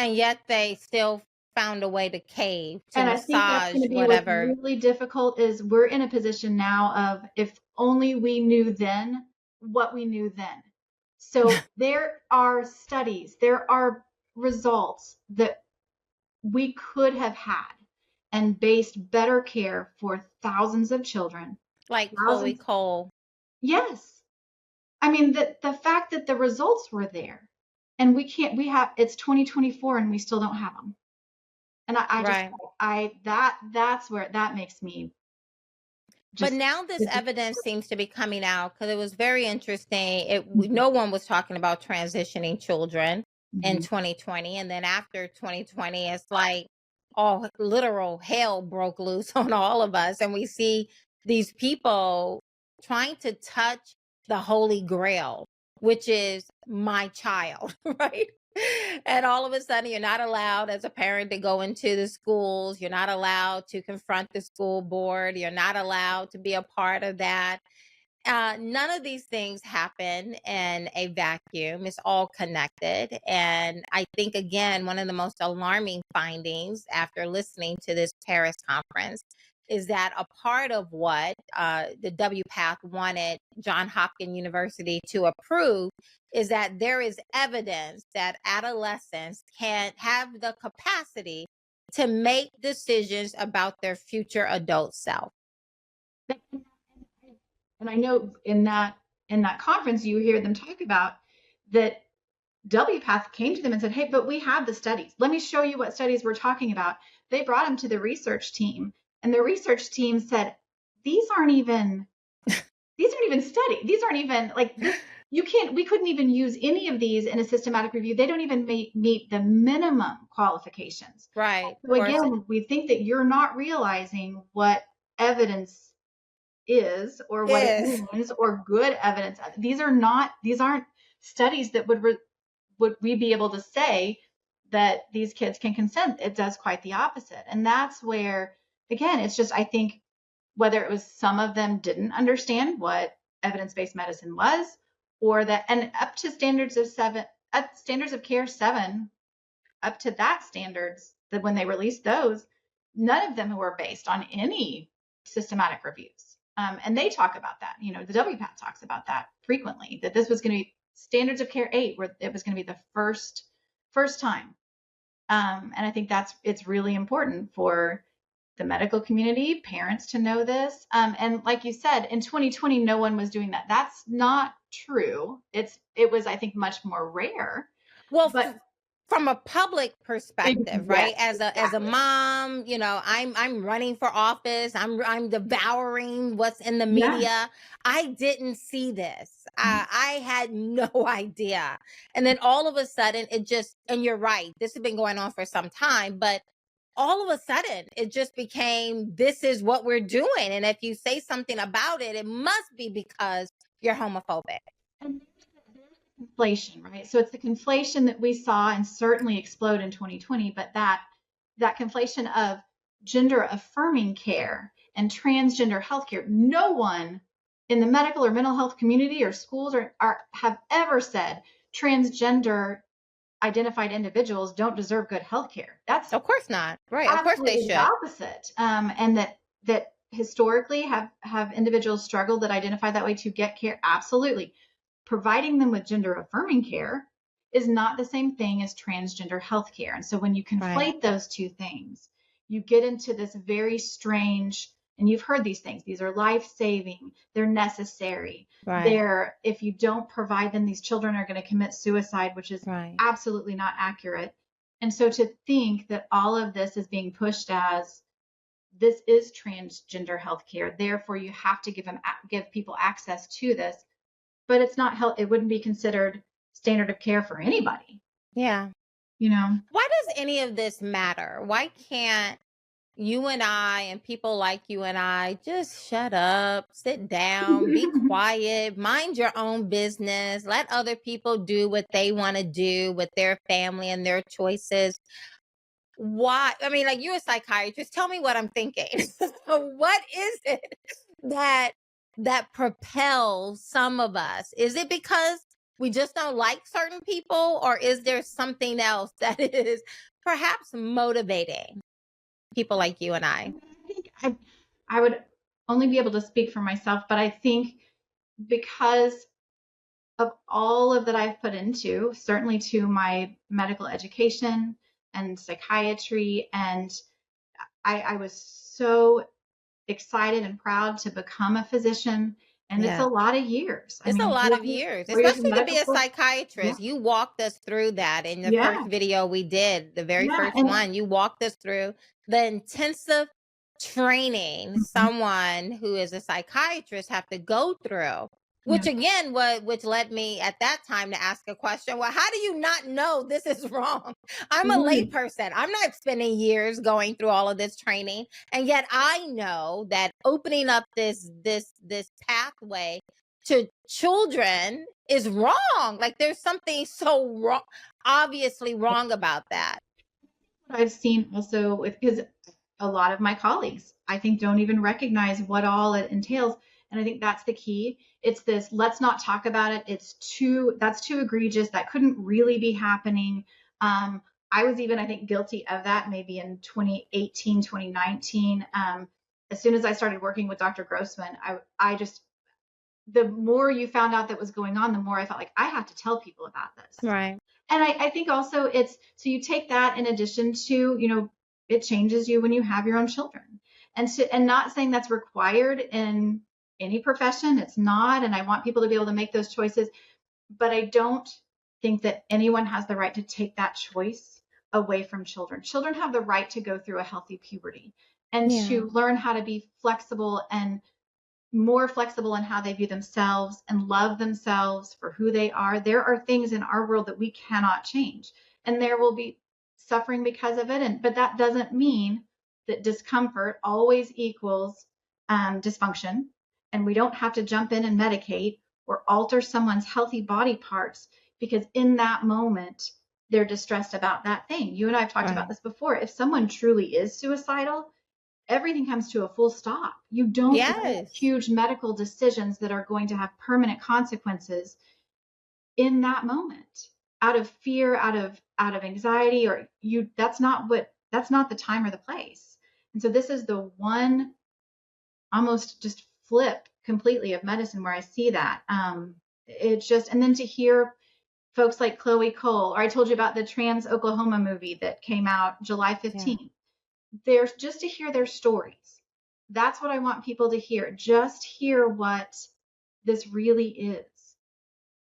S1: And yet they still found a way to cave, to
S2: and
S1: massage,
S2: I think that's going to be
S1: whatever.
S2: What's really difficult is we're in a position now of, if only we knew then what we knew then. So there are studies, there are results that we could have had and based better care for thousands of children.
S1: Like Chloe Cole.
S2: Yes. I mean, the fact that the results were there, and it's 2024 and we still don't have them. And that's where that makes me.
S1: But now this evidence seems to be coming out, because it was very interesting. No one was talking about transitioning children in 2020. And then after 2020, it's like, literal hell broke loose on all of us. And we see these people trying to touch the Holy Grail, which is my child, right? And all of a sudden, you're not allowed as a parent to go into the schools. You're not allowed to confront the school board. You're not allowed to be a part of that. None of these things happen in a vacuum. It's all connected. And I think, again, one of the most alarming findings after listening to this Paris conference is that a part of what the WPATH wanted Johns Hopkins University to approve is that there is evidence that adolescents can have the capacity to make decisions about their future adult self.
S2: And I know in that conference, you hear them talk about that WPATH came to them and said, hey, but we have the studies. Let me show you what studies we're talking about. They brought them to the research team, and the research team said, these aren't even studies. These aren't even like this. We couldn't even use any of these in a systematic review. They don't even meet the minimum qualifications.
S1: Right.
S2: So again, we think that you're not realizing what evidence is or what it means or good evidence. These aren't studies that would we be able to say that these kids can consent. It does quite the opposite. And that's where, again, it's just, I think whether it was some of them didn't understand what evidence-based medicine was, or that, and up to standards of care 7, up to that standards, that when they released those, none of them were based on any systematic reviews. And they talk about that. You know, the WPATH talks about that frequently, that this was going to be standards of care 8, where it was going to be the first time. And I think it's really important for the medical community, parents to know this. And like you said, in 2020, no one was doing that. That's not true. It was, I think, much more rare.
S1: Well, but from a public perspective, right?
S2: Yes,
S1: as a mom, you know, I'm running for office. I'm devouring what's in the media. Yeah. I didn't see this. I had no idea. And then all of a sudden and you're right, this has been going on for some time, but all of a sudden it just became, this is what we're doing. And if you say something about it, it must be because you're homophobic.
S2: And conflation, right? So it's the conflation that we saw and certainly explode in 2020, but that conflation of gender affirming care and transgender healthcare. No one in the medical or mental health community or schools have ever said transgender identified individuals don't deserve good healthcare. That's
S1: of course not, right? Of course they should.
S2: The opposite, and that historically have individuals struggled that identify that way to get care. Absolutely. Providing them with gender affirming care is not the same thing as transgender health care. And so when you conflate those two things, you get into this very strange, and you've heard these things, these are life-saving, they're necessary. If you don't provide them, these children are going to commit suicide, which is absolutely not accurate. And so to think that all of this is being pushed as this is transgender health care, therefore you have to give people access to this, but it's not it wouldn't be considered standard of care for anybody.
S1: Yeah.
S2: You know,
S1: why does any of this matter? Why can't you and I and people like you and I just shut up, sit down, be quiet, mind your own business, let other people do what they want to do with their family and their choices? Why? I mean, like, you're a psychiatrist. Tell me what I'm thinking. What is it that propels some of us? Is it because we just don't like certain people, or is there something else that is perhaps motivating people like you and I?
S2: I think I would only be able to speak for myself, but I think because of all of that I've put into, certainly to my medical education and psychiatry, and I was so excited and proud to become a physician. And it's a lot of years.
S1: It's a lot of years, especially to be a psychiatrist. You walked us through that in the first video we did, the very first one. You walked us through the intensive training someone who is a psychiatrist have to go through. Which again, which led me at that time to ask a question. Well, how do you not know this is wrong? I'm a layperson. I'm not spending years going through all of this training. And yet I know that opening up this pathway to children is wrong. Like, there's something so wrong. obviously wrong about that.
S2: What I've seen also with, because a lot of my colleagues, I think, don't even recognize what all it entails. And I think that's the key. It's this, let's not talk about it. That's too egregious. That couldn't really be happening. I was even, I think, guilty of that maybe in 2018, 2019. As soon as I started working with Dr. Grossman, I just, the more you found out that was going on, the more I felt like I have to tell people about this.
S1: Right.
S2: And I think also it's, so you take that in addition to, it changes you when you have your own children. And not saying that's required in any profession. It's not. And I want people to be able to make those choices. But I don't think that anyone has the right to take that choice away from children. Children have the right to go through a healthy puberty and to learn how to be flexible and more flexible in how they view themselves and love themselves for who they are. There are things in our world that we cannot change, and there will be suffering because of it. But that doesn't mean that discomfort always equals dysfunction, and we don't have to jump in and medicate or alter someone's healthy body parts because in that moment they're distressed about that thing. You and I have talked about this before. If someone truly is suicidal, everything comes to a full stop. You don't make huge medical decisions that are going to have permanent consequences in that moment out of fear, out of anxiety, or that's not the time or the place. And so this is the one almost just flip completely of medicine where I see that. It's just, and then to hear folks like Chloe Cole, or I told you about the Trans Oklahoma movie that came out July 15th. Yeah. There's just to hear their stories. That's what I want people to hear. Just hear what this really is.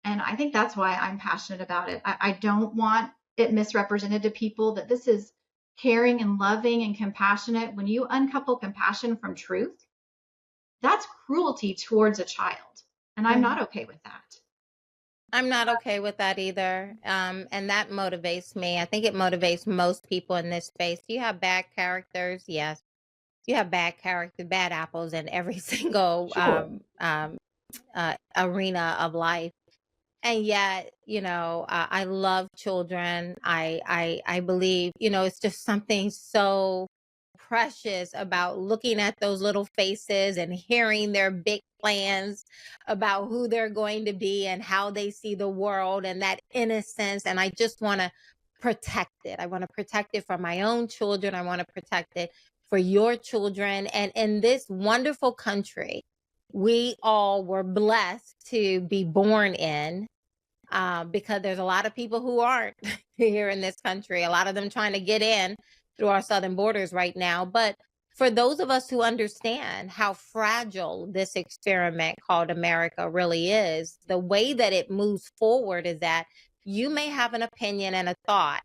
S2: And I think that's why I'm passionate about it. I don't want it misrepresented to people that this is caring and loving and compassionate. When you uncouple compassion from truth, that's cruelty towards a child. And I'm not okay with that.
S1: I'm not okay with that either. And that motivates me. I think it motivates most people in this space. You have bad characters. Yes. You have bad character, bad apples in every single arena of life. And yet, I love children. I believe, it's just something so precious about looking at those little faces and hearing their big plans about who they're going to be and how they see the world and that innocence. And I just want to protect it. I want to protect it for my own children. I want to protect it for your children. And in this wonderful country, we all were blessed to be born in, because there's a lot of people who aren't here in this country, a lot of them trying to get in through our southern borders right now. But for those of us who understand how fragile this experiment called America really is, the way that it moves forward is that you may have an opinion and a thought,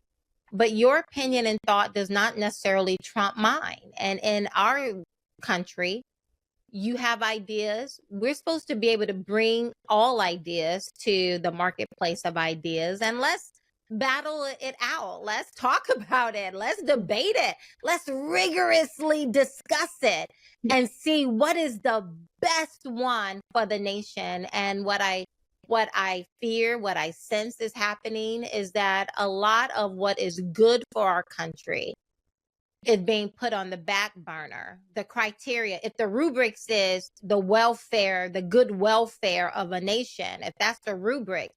S1: but your opinion and thought does not necessarily trump mine. And in our country, you have ideas. We're supposed to be able to bring all ideas to the marketplace of ideas, and let's battle it out. Let's talk about it. Let's debate it. Let's rigorously discuss it and see what is the best one for the nation. And what I fear, what I sense is happening is that a lot of what is good for our country is being put on the back burner. The criteria, if the rubrics is the welfare, the good welfare of a nation, if that's the rubric,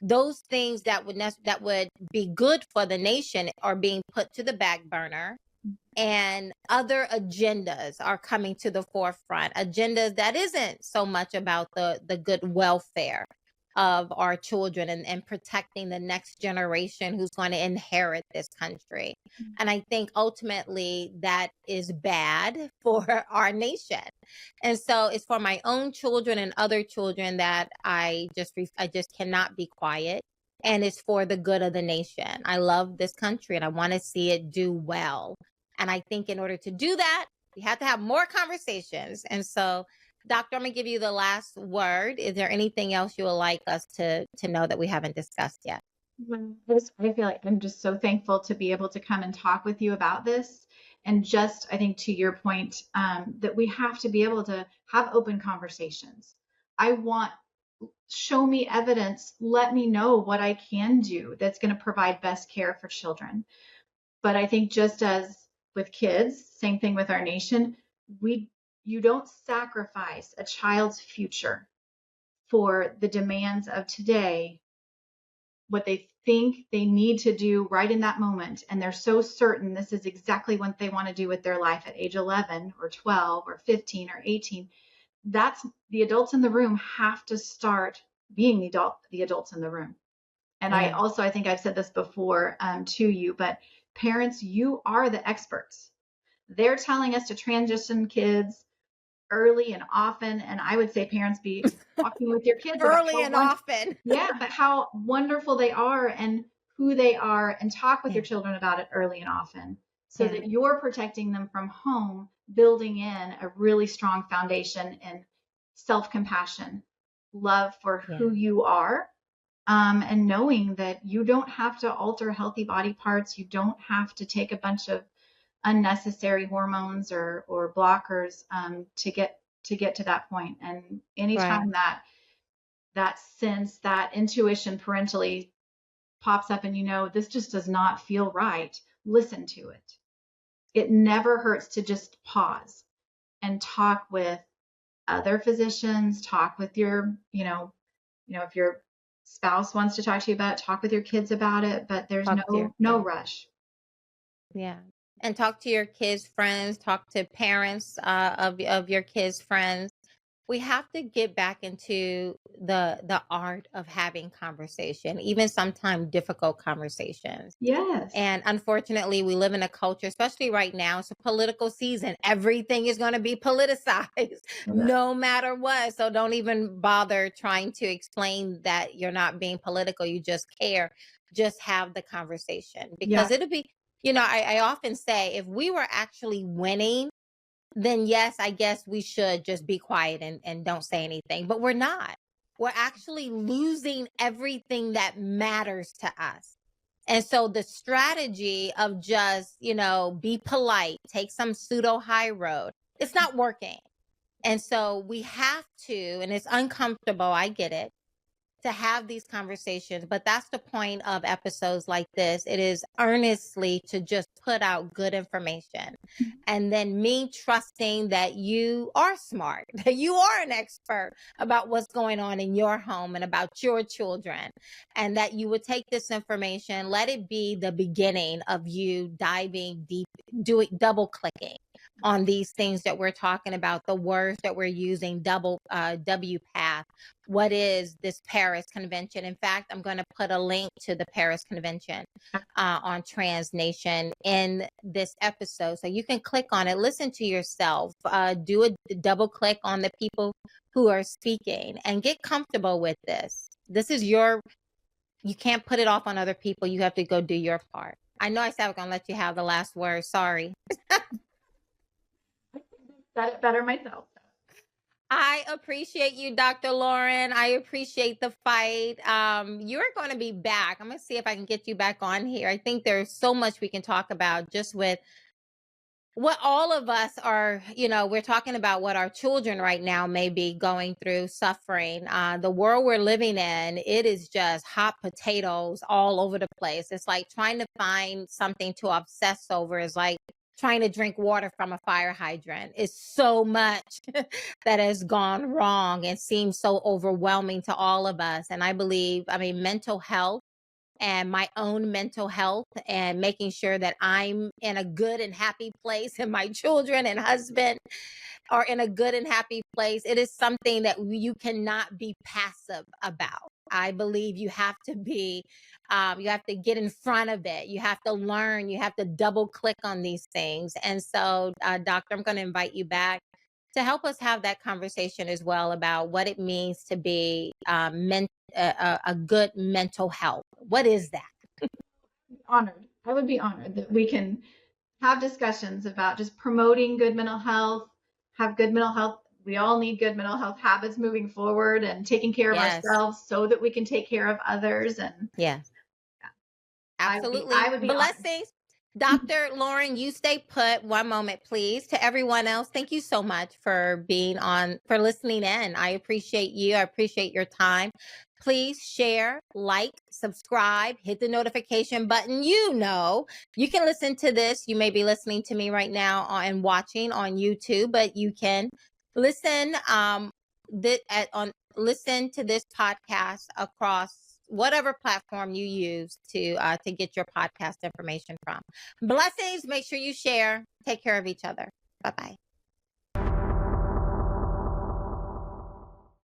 S1: those things that would be good for the nation are being put to the back burner, and other agendas are coming to the forefront. Agendas that isn't so much about the good welfare of our children and protecting the next generation who's going to inherit this country. And I think ultimately that is bad for our nation. And so it's for my own children and other children that I just cannot be quiet. And it's for the good of the nation. I love this country and I want to see it do well. And I think in order to do that, we have to have more conversations. And so, Doctor, I'm going to give you the last word. Is there anything else you would like us to know that we haven't discussed yet?
S2: I feel like I'm just so thankful to be able to come and talk with you about this. And just, I think to your point, that we have to be able to have open conversations. I want show me evidence. Let me know what I can do that's going to provide best care for children. But I think just as with kids, same thing with our nation, you don't sacrifice a child's future for the demands of today, what they think they need to do right in that moment. And they're so certain this is exactly what they want to do with their life at age 11 or 12 or 15 or 18. That's the adults in the room have to start being the adults in the room. And
S1: Yeah.
S2: I think I've said this before to you, but parents, you are the experts. They're telling us to transition kids early and often. And I would say parents, be talking with your kids about
S1: Early and often.
S2: but how wonderful they are and who they are, and talk with
S1: Yeah.
S2: your children about it early and often, so
S1: Yeah.
S2: that you're protecting them from home, building in a really strong foundation and self-compassion, love for who you are, and knowing that you don't have to alter healthy body parts. You don't have to take a bunch of unnecessary hormones or blockers to get to that point. And anytime that sense, that intuition parentally pops up, and this just does not feel right, listen to it. It never hurts to just pause and talk with other physicians, talk with your, if your spouse wants to talk to you about it, talk with your kids about it, but there's no rush.
S1: Yeah. And talk to your kids' friends, talk to parents of your kids' friends. We have to get back into the art of having conversation, even sometimes difficult conversations.
S2: Yes.
S1: And unfortunately, we live in a culture, especially right now, it's a political season. Everything is going to be politicized no matter what. So don't even bother trying to explain that you're not being political. You just care. Just have the conversation, because it'll be, I often say, if we were actually winning, then yes, I guess we should just be quiet and don't say anything. But we're not. We're actually losing everything that matters to us. And so the strategy of just, be polite, take some pseudo high road, it's not working. And so we have to, and it's uncomfortable, I get it, to have these conversations, but that's the point of episodes like this. It is earnestly to just put out good information. And then me trusting that you are smart, that you are an expert about what's going on in your home and about your children, and that you would take this information, let it be the beginning of you diving deep, doing double clicking on these things that we're talking about, the words that we're using, WPATH. What is this Paris Convention? In fact, I'm going to put a link to the Paris Convention on Trans Nation in this episode. So you can click on it, listen to yourself, do a double click on the people who are speaking, and get comfortable with this. This is you can't put it off on other people. You have to go do your part. I know I said I was going to let you have the last word. Sorry.
S2: Said it better myself.
S1: I appreciate you, Dr. Lauren. I appreciate the fight. You're going to be back. I'm going to see if I can get you back on here. I think there's so much we can talk about just with what all of us are, we're talking about what our children right now may be going through, suffering. The world we're living in, it is just hot potatoes all over the place. It's like trying to find something to obsess over is like trying to drink water from a fire hydrant. It's so much that has gone wrong and seems so overwhelming to all of us. And I believe, mental health and my own mental health and making sure that I'm in a good and happy place, and my children and husband are in a good and happy place. It is something that you cannot be passive about. I believe you have to be, you have to get in front of it. You have to learn, you have to double click on these things. And so, Doctor, I'm going to invite you back to help us have that conversation as well about what it means to be a good mental health. What is that?
S2: Honored. I would be honored that we can have discussions about just promoting good mental health, have good mental health. We all need good mental health habits moving forward, and taking care of ourselves so that we can take care of others. And
S1: absolutely.
S2: I would be
S1: Blessings.
S2: honored.
S1: Dr. Lauren, you stay put. One moment, please. To everyone else, thank you so much for being on, for listening in. I appreciate you. I appreciate your time. Please share, like, subscribe, hit the notification button. You know, you can listen to this. You may be listening to me right now and watching on YouTube, but you can listen listen to this podcast across whatever platform you use to get your podcast information from. Blessings. Make sure you share. Take care of each other. Bye-bye.